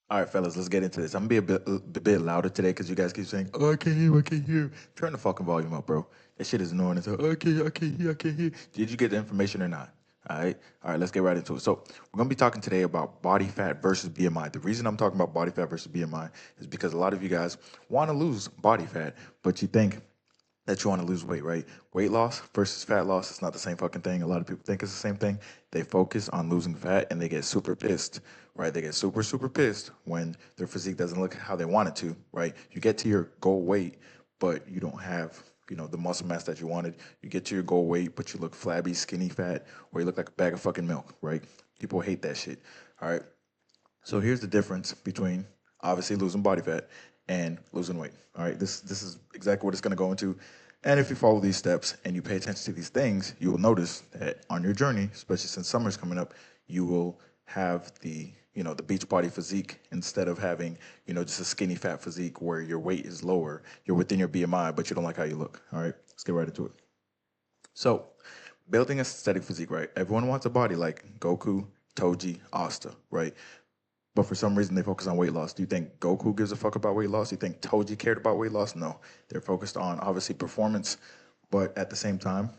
All right, fellas, let's get into this. I'm gonna be a bit louder today because you guys keep saying, "Oh, I can't hear, I can't hear." Turn the fucking volume up, bro. That shit is annoying. It's like, "Oh, I can't hear, I can't hear." Did you get the information or not? All right, let's get right into it. So we're gonna be talking today about body fat versus BMI. The reason I'm talking about body fat versus BMI is because a lot of you guys want to lose body fat, but you think that you want to lose weight, right? Weight loss versus fat loss is not the same fucking thing. A lot of people think it's the same thing. They focus on losing fat and they get super pissed, right? They get super, super pissed when their physique doesn't look how they want it to, right? You get to your goal weight, but you don't have, the muscle mass that you wanted. You get to your goal weight, but you look flabby, skinny, fat, or you look like a bag of fucking milk, right? People hate that shit, all right? So here's the difference between obviously losing body fat and losing weight. All right, this is exactly what it's going to go into. And if you follow these steps and you pay attention to these things, you will notice that on your journey, especially since summer's coming up, you will have the beach body physique instead of having just a skinny fat physique where your weight is lower, you're within your BMI, but you don't like how you look. All right, let's get right into it. So, building a aesthetic physique, right? Everyone wants a body like Goku, Toji, Asta, right? But for some reason, they focus on weight loss. Do you think Goku gives a fuck about weight loss? Do you think Toji cared about weight loss? No. They're focused on obviously performance, but at the same time,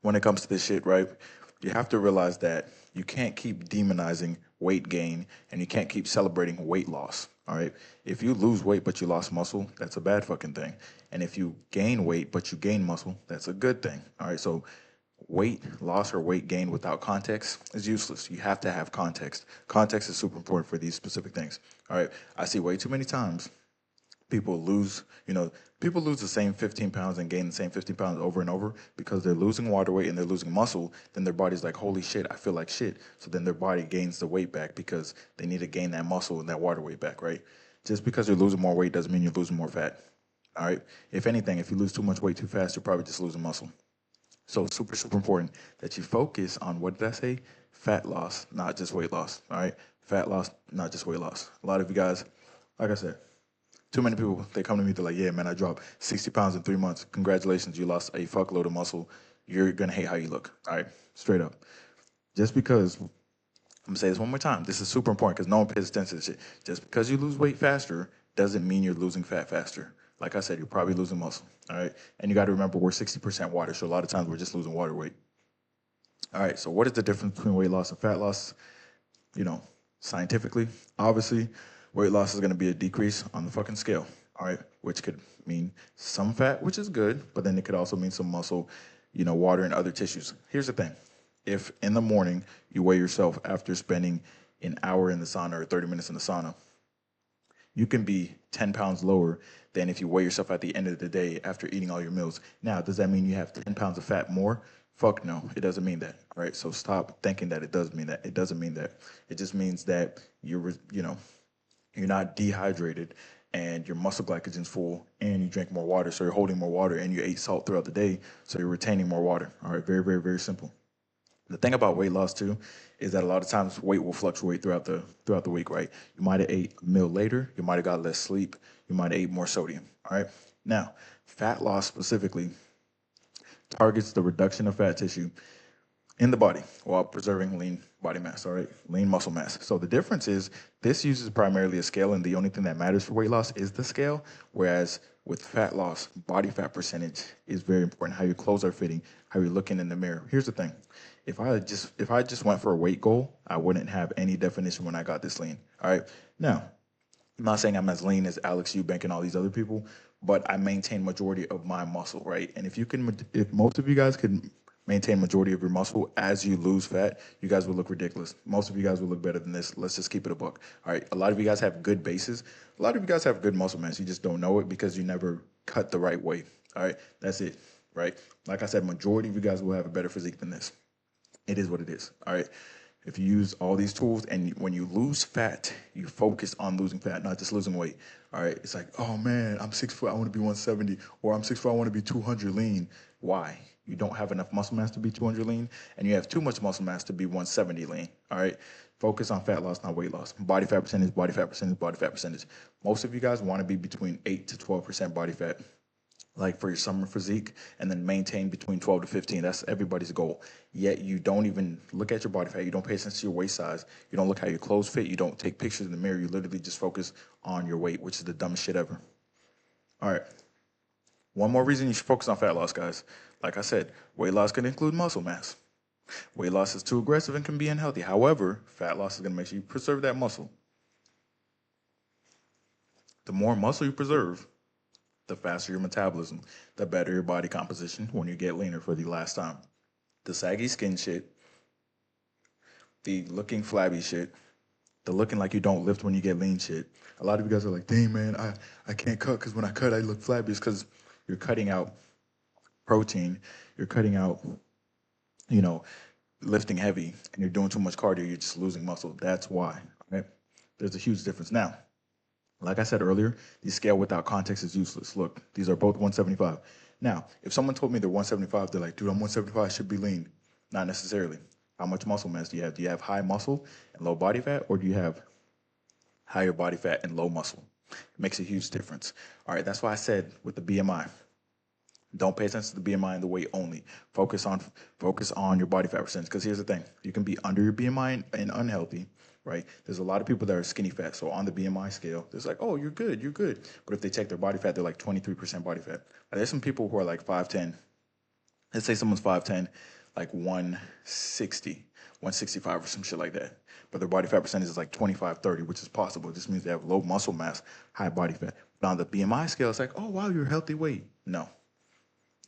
when it comes to this shit, right, you have to realize that you can't keep demonizing weight gain and you can't keep celebrating weight loss. All right. If you lose weight but you lost muscle, that's a bad fucking thing. And if you gain weight but you gain muscle, that's a good thing. All right. So weight loss or weight gain without context is useless. You have to have context. Context is super important for these specific things. All right. I see way too many times people lose, people lose the same 15 pounds and gain the same 15 pounds over and over because they're losing water weight and they're losing muscle. Then their body's like, holy shit, I feel like shit. So then their body gains the weight back because they need to gain that muscle and that water weight back, right? Just because you're losing more weight doesn't mean you're losing more fat. All right. If anything, if you lose too much weight too fast, you're probably just losing muscle. So it's super, super important that you focus on what did I say? Fat loss, not just weight loss. All right. Fat loss, not just weight loss. A lot of you guys, like I said, too many people, they come to me, they're like, yeah, man, I dropped 60 pounds in 3 months. Congratulations, you lost a fuckload of muscle. You're going to hate how you look. All right, straight up. Just because, I'm going to say this one more time. This is super important because no one pays attention to this shit. Just because you lose weight faster doesn't mean you're losing fat faster. Like I said, you're probably losing muscle. All right. And you got to remember, we're 60% water. So a lot of times we're just losing water weight. All right. So what is the difference between weight loss and fat loss? you know, Scientifically, obviously, weight loss is going to be a decrease on the fucking scale, all right, which could mean some fat, which is good, but then it could also mean some muscle, water and other tissues. Here's the thing. If in the morning you weigh yourself after spending an hour in the sauna or 30 minutes in the sauna, you can be 10 pounds lower than if you weigh yourself at the end of the day after eating all your meals. Now, does that mean you have 10 pounds of fat more? Fuck no, it doesn't mean that, right? So stop thinking that it does mean that. It doesn't mean that. It just means that you're not dehydrated and your muscle glycogen's full and you drink more water, so you're holding more water and you ate salt throughout the day, so you're retaining more water. All right, very, very, very simple. The thing about weight loss too is that a lot of times weight will fluctuate throughout the week, right? You might have ate a meal later, you might have got less sleep, you might have ate more sodium. All right. Now, fat loss specifically targets the reduction of fat tissue in the body while preserving lean body mass, all right? Lean muscle mass. So the difference is this uses primarily a scale, and the only thing that matters for weight loss is the scale. Whereas with fat loss, body fat percentage is very important. How your clothes are fitting, how you're looking in the mirror. Here's the thing. If I just went for a weight goal, I wouldn't have any definition when I got this lean. All right. Now, I'm not saying I'm as lean as Alex Eubank and all these other people, but I maintain majority of my muscle, right? And if most of you guys can maintain majority of your muscle as you lose fat, you guys will look ridiculous. Most of you guys will look better than this. Let's just keep it a buck. All right. A lot of you guys have good bases. A lot of you guys have good muscle mass. You just don't know it because you never cut the right way. All right. That's it. Right. Like I said, majority of you guys will have a better physique than this. It is what it is. All right. If you use all these tools and when you lose fat, you focus on losing fat, not just losing weight. All right. It's like, oh man, I'm 6 foot, I want to be 170, or I'm 6 foot, I want to be 200 lean. Why? You don't have enough muscle mass to be 200 lean, and you have too much muscle mass to be 170 lean. All right. Focus on fat loss, not weight loss. Body fat percentage, body fat percentage, body fat percentage. Most of you guys want to be between 8 to 12% body fat. like for your summer physique, and then maintain between 12 to 15. That's everybody's goal. Yet you don't even look at your body fat. You don't pay attention to your waist size. You don't look how your clothes fit. You don't take pictures in the mirror. You literally just focus on your weight, which is the dumbest shit ever. All right. One more reason you should focus on fat loss, guys. Like I said, weight loss can include muscle mass. Weight loss is too aggressive and can be unhealthy. However, fat loss is going to make sure you preserve that muscle. The more muscle you preserve, the faster your metabolism, the better your body composition when you get leaner for the last time. The saggy skin shit, the looking flabby shit, the looking like you don't lift when you get lean shit. A lot of you guys are like, dang, man, I can't cut because when I cut, I look flabby. It's because you're cutting out protein. You're cutting out, you know, lifting heavy, and you're doing too much cardio. You're just losing muscle. That's why. Okay? There's a huge difference. Now, like I said earlier, the scale without context is useless. Look, these are both 175. Now, if someone told me they're 175, they're like, dude, I'm 175, I should be lean. Not necessarily. How much muscle mass do you have? Do you have high muscle and low body fat, or do you have higher body fat and low muscle? It makes a huge difference. All right, that's why I said with the BMI, don't pay attention to the BMI and the weight only. Focus on your body fat percentage. Because here's the thing: you can be under your BMI and unhealthy, right? There's a lot of people that are skinny fat. So on the BMI scale, there's like, oh, you're good, you're good. But if they check their body fat, they're like 23% body fat. There's some people who are like 5'10". Let's say someone's 5'10", like 160, 165 or some shit like that. But their body fat percentage is like 25, 30, which is possible. It just means they have low muscle mass, high body fat. But on the BMI scale, it's like, oh, wow, you're healthy weight. No,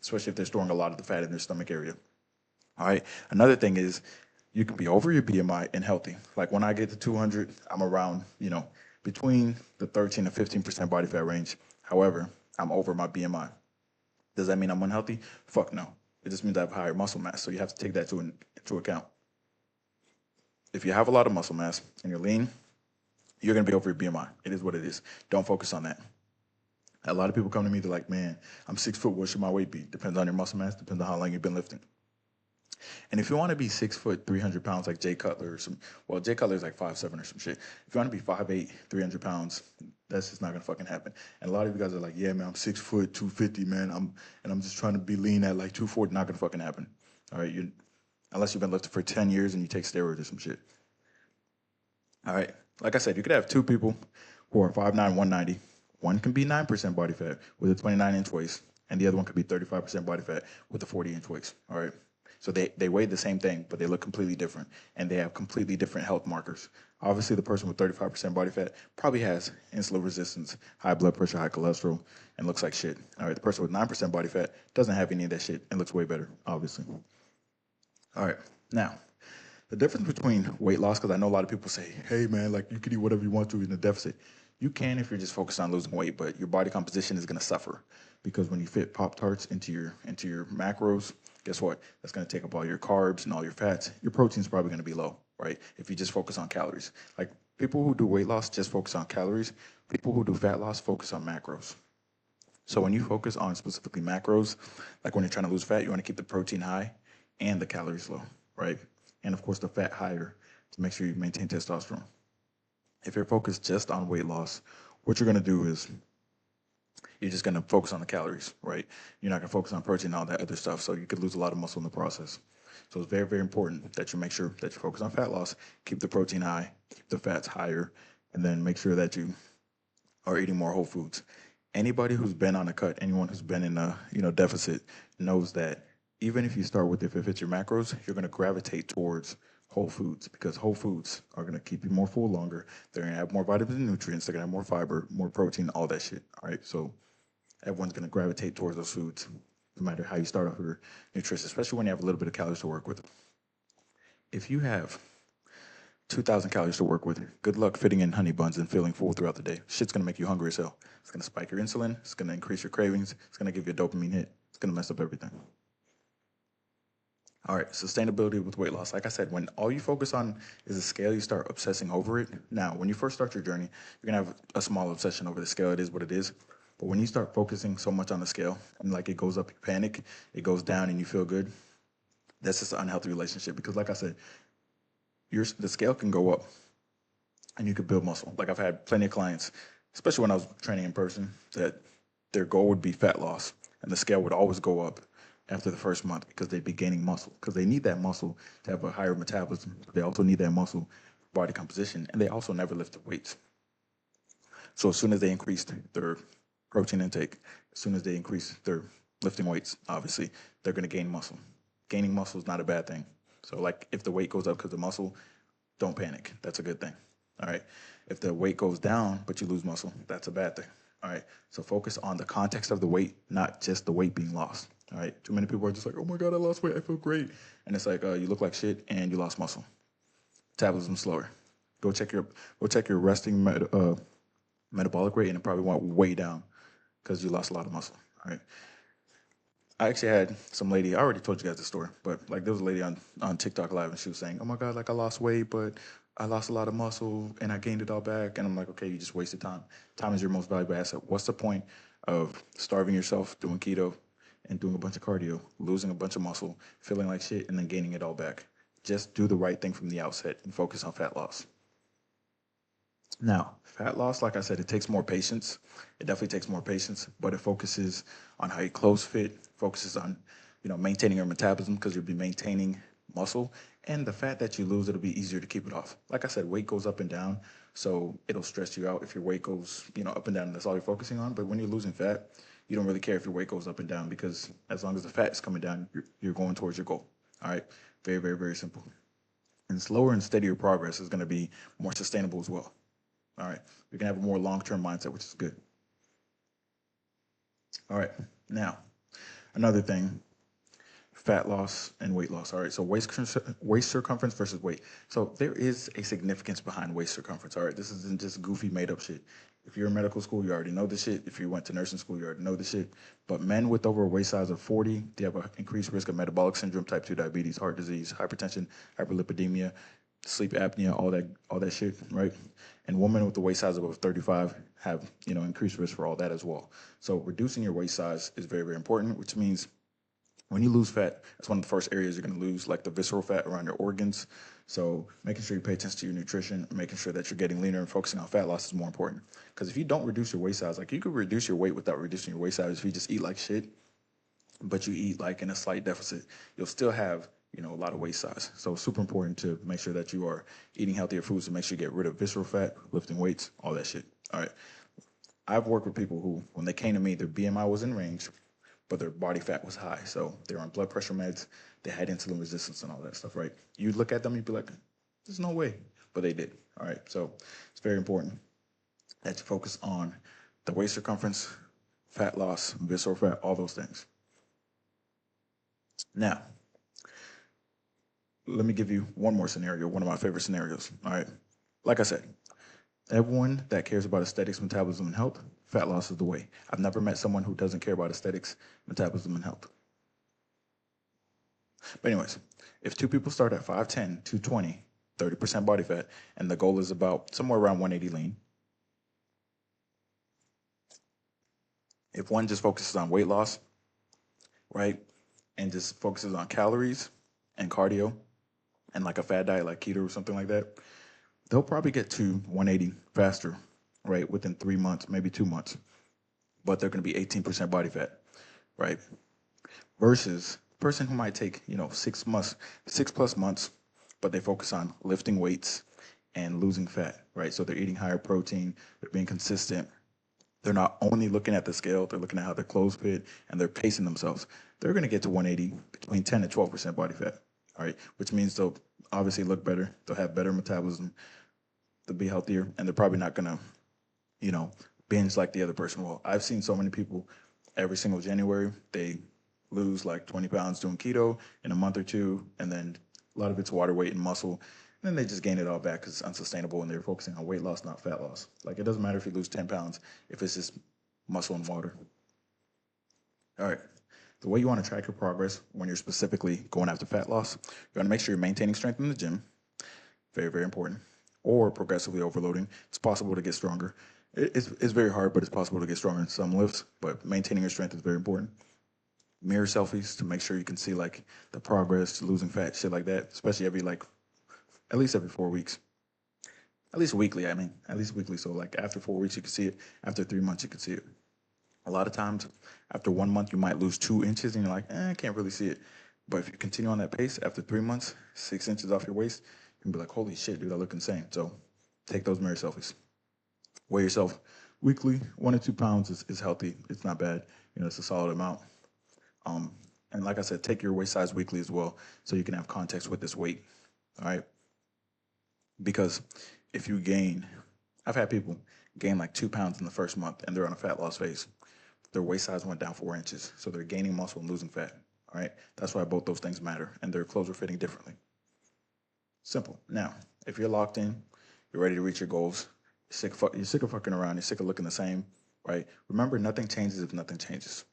especially if they're storing a lot of the fat in their stomach area. All right. Another thing is you can be over your BMI and healthy. Like when I get to 200, I'm around, between the 13 to 15% body fat range. However, I'm over my BMI. Does that mean I'm unhealthy? Fuck no. It just means I have higher muscle mass. So you have to take that into account. If you have a lot of muscle mass and you're lean, you're going to be over your BMI. It is what it is. Don't focus on that. A lot of people come to me, they're like, man, I'm 6 foot. What should my weight be? Depends on your muscle mass. Depends on how long you've been lifting. And if you want to be 6 foot, 300 pounds like Jay Cutler Jay Cutler is like 5'7" or some shit. If you want to be 5'8", 300 pounds, that's just not going to fucking happen. And a lot of you guys are like, yeah, man, I'm 6 foot, 250, man. I'm just trying to be lean at like 240. Not going to fucking happen. All right. Unless you've been lifting for 10 years and you take steroids or some shit. All right. Like I said, you could have two people who are 5'9", 190. One can be 9% body fat with a 29-inch waist, and the other one could be 35% body fat with a 40-inch waist. All right. So they weigh the same thing, but they look completely different, and they have completely different health markers. Obviously, the person with 35% body fat probably has insulin resistance, high blood pressure, high cholesterol, and looks like shit. All right, the person with 9% body fat doesn't have any of that shit and looks way better, obviously. All right, now, the difference between weight loss, because I know a lot of people say, hey, man, like you can eat whatever you want to in a deficit. You can if you're just focused on losing weight, but your body composition is going to suffer because when you fit Pop-Tarts into your macros, guess what? That's going to take up all your carbs and all your fats. Your protein's probably going to be low, right? If you just focus on calories. Like people who do weight loss just focus on calories. People who do fat loss focus on macros. So when you focus on specifically macros, like when you're trying to lose fat, you want to keep the protein high and the calories low, right? And of course the fat higher to make sure you maintain testosterone. If you're focused just on weight loss, what you're going to do is you're just going to focus on the calories, right? You're not going to focus on protein and all that other stuff, so you could lose a lot of muscle in the process. So it's very, very important that you make sure that you focus on fat loss, keep the protein high, keep the fats higher, and then make sure that you are eating more whole foods. Anybody who's been on a cut, anyone who's been in a deficit knows that even if you start with if it fits your macros, you're going to gravitate towards whole foods because whole foods are going to keep you more full longer. They're going to have more vitamins and nutrients. They're going to have more fiber, more protein, all that shit. All right. So everyone's going to gravitate towards those foods no matter how you start off your nutrition, especially when you have a little bit of calories to work with. If you have 2,000 calories to work with, good luck fitting in honey buns and feeling full throughout the day. Shit's going to make you hungry as hell. It's going to spike your insulin. It's going to increase your cravings. It's going to give you a dopamine hit. It's going to mess up everything. All right, sustainability with weight loss. Like I said, when all you focus on is the scale, you start obsessing over it. Now, when you first start your journey, you're going to have a small obsession over the scale. It is what it is. But when you start focusing so much on the scale and like it goes up, you panic, it goes down and you feel good, that's just an unhealthy relationship. Because like I said, the scale can go up and you could build muscle. Like I've had plenty of clients, especially when I was training in person, that their goal would be fat loss. and the scale would always go up after the first month because they'd be gaining muscle because they need that muscle to have a higher metabolism. But they also need that muscle body composition, and they also never lifted weights. So as soon as they increased their protein intake, as soon as they increase their lifting weights, obviously they're going to gain muscle. Gaining muscle is not a bad thing. So like if the weight goes up because of muscle, don't panic. That's a good thing. All right. If the weight goes down but you lose muscle, that's a bad thing. All right. So focus on the context of the weight, not just the weight being lost. All right. Too many people are just like, oh my God, I lost weight. I feel great. And it's like, you look like shit and you lost muscle. Metabolism slower. Go check your resting metabolic rate, and it probably went way down because you lost a lot of muscle. All right. I actually had some lady, I already told you guys the story, but like there was a lady on TikTok Live and she was saying, oh my God, like I lost weight, but I lost a lot of muscle and I gained it all back. And I'm like, okay, you just wasted time. Time is your most valuable asset. What's the point of starving yourself, doing keto, and doing a bunch of cardio, losing a bunch of muscle, feeling like shit, and then gaining it all back? Just do the right thing from the outset and focus on fat loss. Now, fat loss, like I said, it takes more patience. It definitely takes more patience, but it focuses on how you close fit, focuses on, maintaining your metabolism because you'll be maintaining muscle. And the fat that you lose, it'll be easier to keep it off. Like I said, weight goes up and down, so it'll stress you out if your weight goes, up and down, and that's all you're focusing on. But when you're losing fat, you don't really care if your weight goes up and down because as long as the fat is coming down, you're going towards your goal. All right? Very, very, very simple. And slower and steadier progress is going to be more sustainable as well. All right. We can have a more long-term mindset, which is good. All right. Now, another thing, fat loss and weight loss. All right. So waist circumference versus weight. So there is a significance behind waist circumference. All right. This isn't just goofy made up shit. If you're in medical school, you already know this shit. If you went to nursing school, you already know this shit. But men with over a waist size of 40, they have an increased risk of metabolic syndrome, type 2 diabetes, heart disease, hypertension, hyperlipidemia, sleep apnea, all that shit, right? And women with the waist size above 35 have, increased risk for all that as well. So reducing your waist size is very, very important, which means when you lose fat, that's one of the first areas you're going to lose, like the visceral fat around your organs. So making sure you pay attention to your nutrition, making sure that you're getting leaner and focusing on fat loss is more important. Because if you don't reduce your waist size, like you could reduce your weight without reducing your waist size if you just eat like shit, but you eat like in a slight deficit, you'll still have a lot of waist size. So it's super important to make sure that you are eating healthier foods to make sure you get rid of visceral fat, lifting weights, all that shit. All right. I've worked with people who, when they came to me, their BMI was in range, but their body fat was high. So they're on blood pressure meds, they had insulin resistance and all that stuff, right? You'd look at them, you'd be like, there's no way. But they did. All right. So it's very important that you focus on the waist circumference, fat loss, visceral fat, all those things. Now, let me give you one more scenario, one of my favorite scenarios. All right. Like I said, everyone that cares about aesthetics, metabolism, and health, fat loss is the way. I've never met someone who doesn't care about aesthetics, metabolism, and health. But anyways, if two people start at 5'10", 220, 30% body fat, and the goal is about somewhere around 180 lean, if one just focuses on weight loss, right, and just focuses on calories and cardio, and like a fad diet like keto or something like that, they'll probably get to 180 faster, right, within 3 months, maybe 2 months. But they're going to be 18% body fat, right? Versus a person who might take, 6+ months, but they focus on lifting weights and losing fat, right? So they're eating higher protein, they're being consistent. They're not only looking at the scale, they're looking at how their clothes fit, and they're pacing themselves. They're going to get to 180 between 10 and 12% body fat, all right? Which means they'll obviously look better, they'll have better metabolism, they'll be healthier, and they're probably not going to, binge like the other person will. I've seen so many people every single January, they lose like 20 pounds doing keto in a month or two, and then a lot of it's water weight and muscle. And then they just gain it all back because it's unsustainable and they're focusing on weight loss, not fat loss. Like it doesn't matter if you lose 10 pounds if it's just muscle and water. All right. The way you want to track your progress when you're specifically going after fat loss, you want to make sure you're maintaining strength in the gym. Very, very important. Or progressively overloading. It's possible to get stronger. It's very hard, but it's possible to get stronger in some lifts. But maintaining your strength is very important. Mirror selfies to make sure you can see like the progress, losing fat, shit like that. Especially at least every 4 weeks. At least weekly, at least weekly. So like after 4 weeks, you can see it. After 3 months, you can see it. A lot of times, after 1 month, you might lose 2 inches, and you're like, I can't really see it. But if you continue on that pace, after 3 months, 6 inches off your waist, you can be like, holy shit, dude, I look insane. So take those mirror selfies. Weigh yourself weekly. 1 to 2 pounds is healthy. It's not bad. It's a solid amount. Um, and like I said, take your waist size weekly as well, so you can have context with this weight. All right. Because if you gain, I've had people gain like 2 pounds in the first month and they're on a fat loss phase. Their waist size went down 4 inches. So they're gaining muscle and losing fat. All right. That's why both those things matter, and their clothes are fitting differently. Simple. Now, if you're locked in, you're ready to reach your goals, you're sick of fucking around, you're sick of looking the same, right? Remember, nothing changes if nothing changes.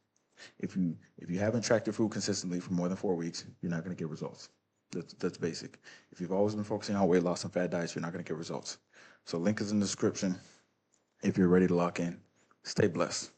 If you haven't tracked your food consistently for more than 4 weeks, you're not going to get results. That's basic. If you've always been focusing on weight loss and fat diets, you're not going to get results. So link is in the description if you're ready to lock in. Stay blessed.